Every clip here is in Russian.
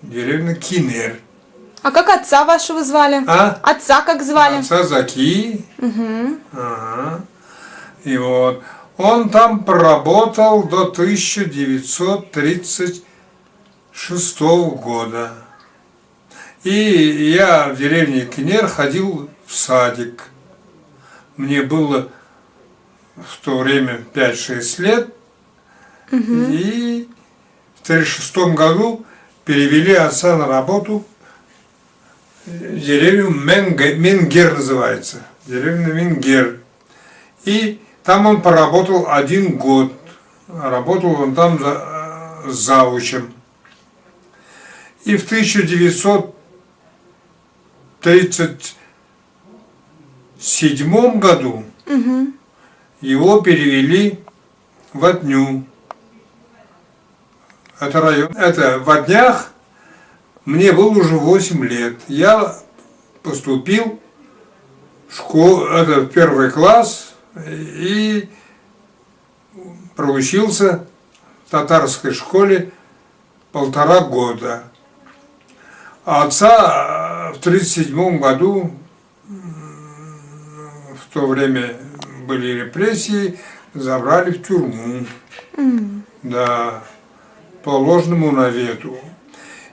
деревня Кинер. А как отца вашего звали? А? Отца как звали? Отца Заки. Угу. Ага. И вот он там проработал до 1936 года. И я в деревне Кинер ходил в садик. Мне было в то время 5-6 лет. И в 1936 году перевели отца на работу в деревню Менгер называется. Деревня Менгер. И там он поработал 1 год. Работал он там завучем. И в 1937 году его перевели в Отню. Это район. Это в Отнях. Мне было уже 8 лет. Я поступил в 1 класс и проучился в татарской школе 1,5 года. А отца в 1937 году, в то время были репрессии, забрали в тюрьму. Да, по ложному навету.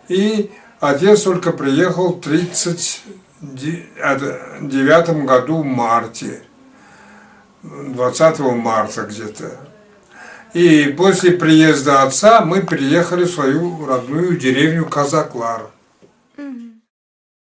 И отец только приехал в 1939 году в марте, 20 марта где-то. И после приезда отца мы приехали в свою родную деревню Казаклар.